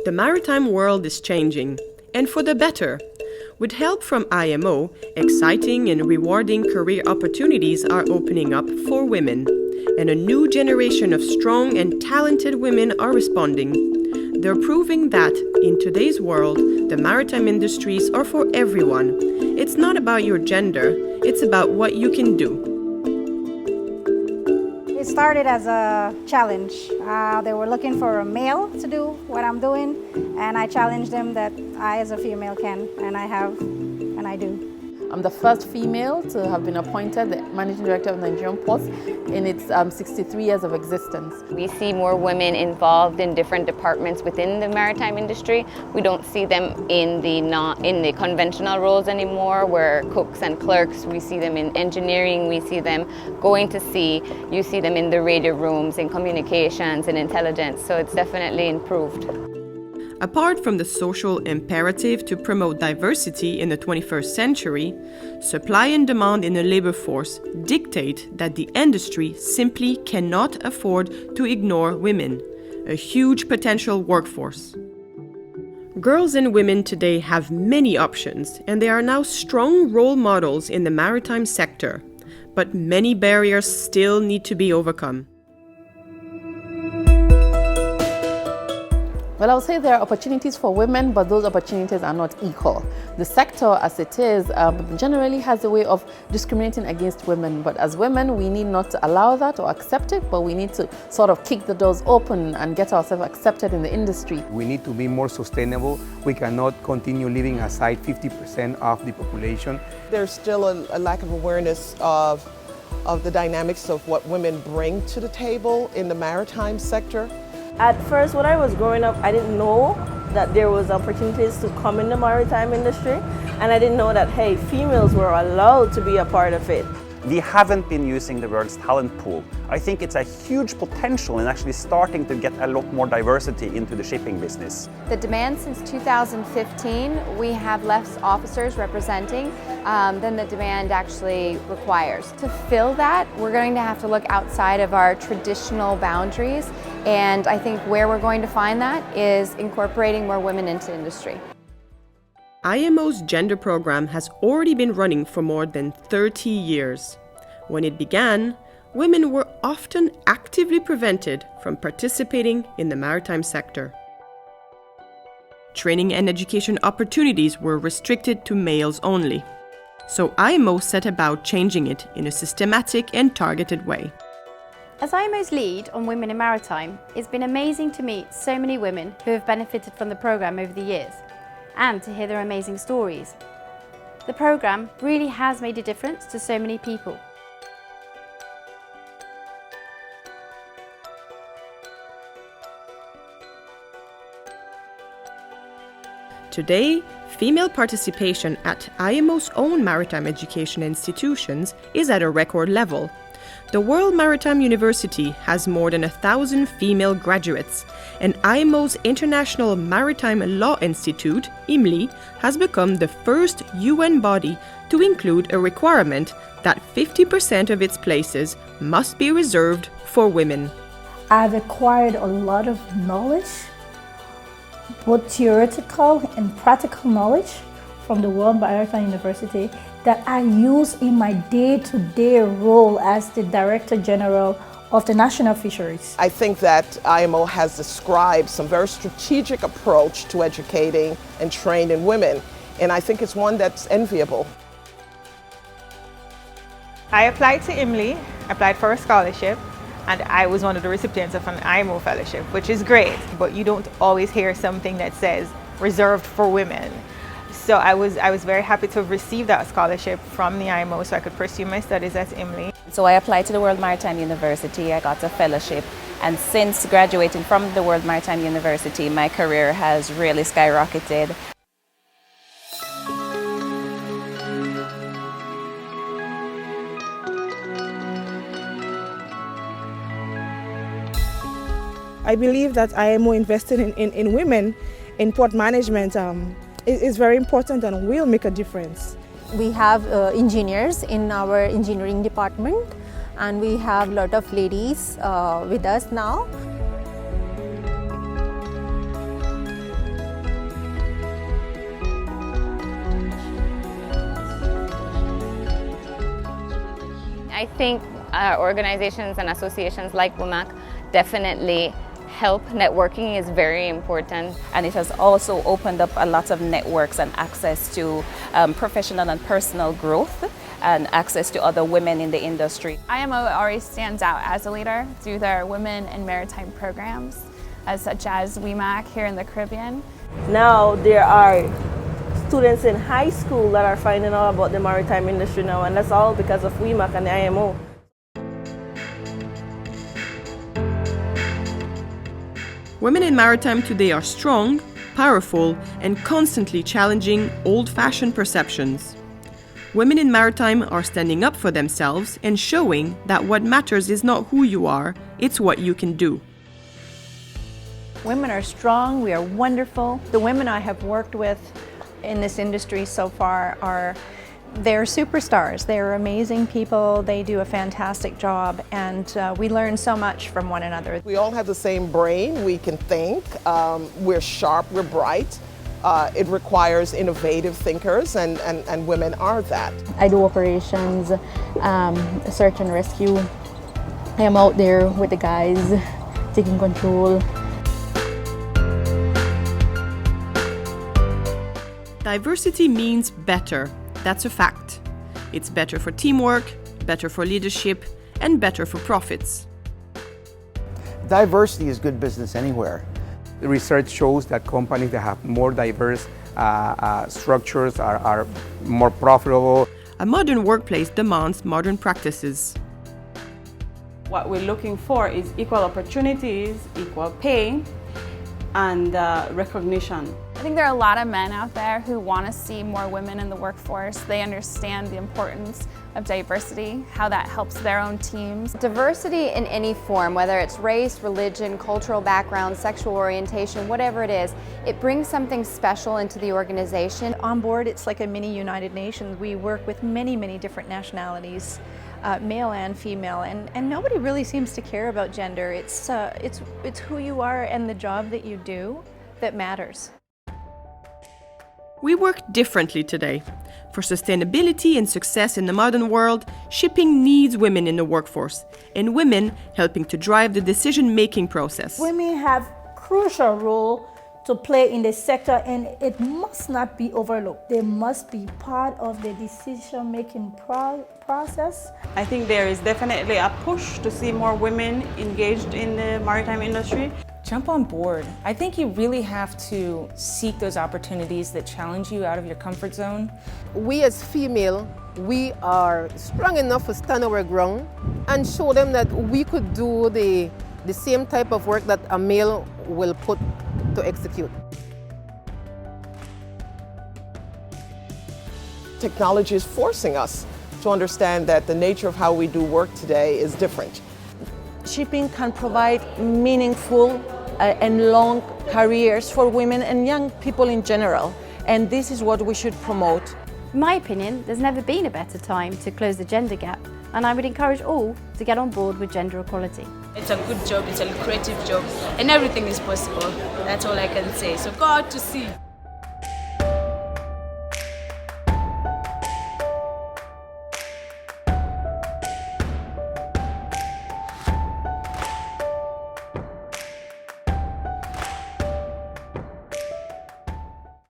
The maritime world is changing, and for the better. With help from IMO, exciting and rewarding career opportunities are opening up for women, and a new generation of strong and talented women are responding. They're proving that, in today's world, the maritime industries are for everyone. It's not about your gender, it's about what you can do. It started as a challenge. They were looking for a male to do what I'm doing, and I challenged them that I as a female can, and I have, and I do. I'm the first female to have been appointed the Managing Director of Nigerian Ports in its 63 years of existence. We see more women involved in different departments within the maritime industry. We don't see them in the conventional roles anymore, where cooks and clerks. We see them in engineering, we see them going to sea, you see them in the radio rooms, in communications and intelligence, so it's definitely improved. Apart from the social imperative to promote diversity in the 21st century, supply and demand in the labor force dictate that the industry simply cannot afford to ignore women, a huge potential workforce. Girls and women today have many options, and they are now strong role models in the maritime sector, but many barriers still need to be overcome. Well, I would say there are opportunities for women, but those opportunities are not equal. The sector, as it is, generally has a way of discriminating against women. But as women, we need not to allow that or accept it, but we need to sort of kick the doors open and get ourselves accepted in the industry. We need to be more sustainable. We cannot continue leaving aside 50% of the population. There's still a lack of awareness of the dynamics of what women bring to the table in the maritime sector. At first, when I was growing up, I didn't know that there was opportunities to come in the maritime industry, and I didn't know that, hey, females were allowed to be a part of it. We haven't been using the world's talent pool. I think it's a huge potential in actually starting to get a lot more diversity into the shipping business. The demand since 2015, we have less officers representing than the demand actually requires. To fill that, we're going to have to look outside of our traditional boundaries, and I think where we're going to find that is incorporating more women into industry. IMO's gender program has already been running for more than 30 years. When it began, women were often actively prevented from participating in the maritime sector. Training and education opportunities were restricted to males only. So IMO set about changing it in a systematic and targeted way. As IMO's lead on women in maritime, it's been amazing to meet so many women who have benefited from the program over the years, and to hear their amazing stories. The program really has made a difference to so many people. Today, female participation at IMO's own maritime education institutions is at a record level. The World Maritime University has more than 1,000 female graduates, and IMO's International Maritime Law Institute, IMLI, has become the first UN body to include a requirement that 50% of its places must be reserved for women. I've acquired a lot of knowledge, both theoretical and practical knowledge, from the World Maritime University that I use in my day-to-day role as the Director General of the National Fisheries. I think that IMO has described some very strategic approach to educating and training women, and I think it's one that's enviable. I applied to IMLI, applied for a scholarship, and I was one of the recipients of an IMO fellowship, which is great, but you don't always hear something that says reserved for women. So I was very happy to have received that scholarship from the IMO so I could pursue my studies at IMLI. So I applied to the World Maritime University, I got a fellowship, and since graduating from the World Maritime University, my career has really skyrocketed. I believe that IMO invested in women in port management is very important and will make a difference. We have engineers in our engineering department, and we have a lot of ladies with us now. I think organizations and associations like WMAC definitely help. Networking is very important. And it has also opened up a lot of networks and access to professional and personal growth and access to other women in the industry. IMO already stands out as a leader through their women in maritime programs, such as WMAC here in the Caribbean. Now there are students in high school that are finding out about the maritime industry now, and that's all because of WMAC and the IMO. Women in maritime today are strong, powerful, and constantly challenging old-fashioned perceptions. Women in maritime are standing up for themselves and showing that what matters is not who you are, it's what you can do. Women are strong, we are wonderful. The women I have worked with in this industry so far they're superstars. They're amazing people, they do a fantastic job, and we learn so much from one another. We all have the same brain, we can think, we're sharp, we're bright. It requires innovative thinkers, and women are that. I do operations, search and rescue. I am out there with the guys, taking control. Diversity means better. That's a fact. It's better for teamwork, better for leadership, and better for profits. Diversity is good business anywhere. The research shows that companies that have more diverse structures are more profitable. A modern workplace demands modern practices. What we're looking for is equal opportunities, equal pay, and recognition. I think there are a lot of men out there who want to see more women in the workforce. They understand the importance of diversity, how that helps their own teams. Diversity in any form, whether it's race, religion, cultural background, sexual orientation, whatever it is, it brings something special into the organization. On board, it's like a mini United Nations. We work with many, many different nationalities, male and female, and nobody really seems to care about gender. It's who you are and the job that you do that matters. We work differently today. For sustainability and success in the modern world, shipping needs women in the workforce, and women helping to drive the decision-making process. Women have a crucial role to play in the sector, and it must not be overlooked. They must be part of the decision-making process. I think there is definitely a push to see more women engaged in the maritime industry. Jump on board. I think you really have to seek those opportunities that challenge you out of your comfort zone. We as female, we are strong enough to stand our ground and show them that we could do the same type of work that a male will put to execute. Technology is forcing us to understand that the nature of how we do work today is different. Shipping can provide meaningful and long careers for women and young people in general, and this is what we should promote. In my opinion, there's never been a better time to close the gender gap, and I would encourage all to get on board with gender equality. It's a good job, it's a lucrative job, and everything is possible. That's all I can say. So go out to sea.